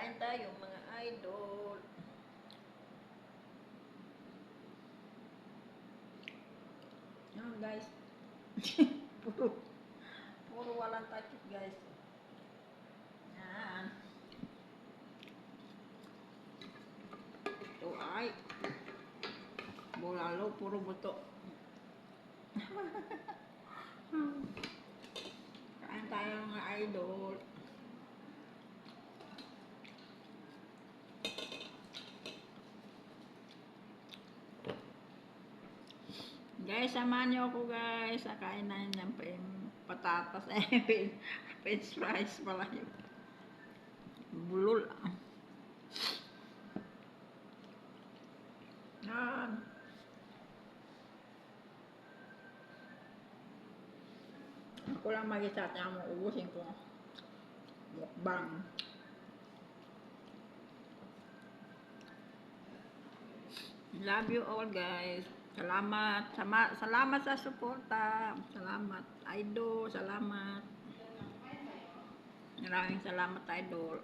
Kain tayo mga idol. Yan guys. puro, puro walang takip guys. Yan. Ito ay bulalo, puro buto. Kain tayo mga idol. Guys, samahan niyo ako guys. Kain na ng patatas. French fries pala yun. Bulol. Yan. Ako lang mag-isa at mo ubusin ko. Mukbang. Love you all guys. Salamat. Salamat sa suporta. Salamat idol. Salamat. Maraming salamat idol.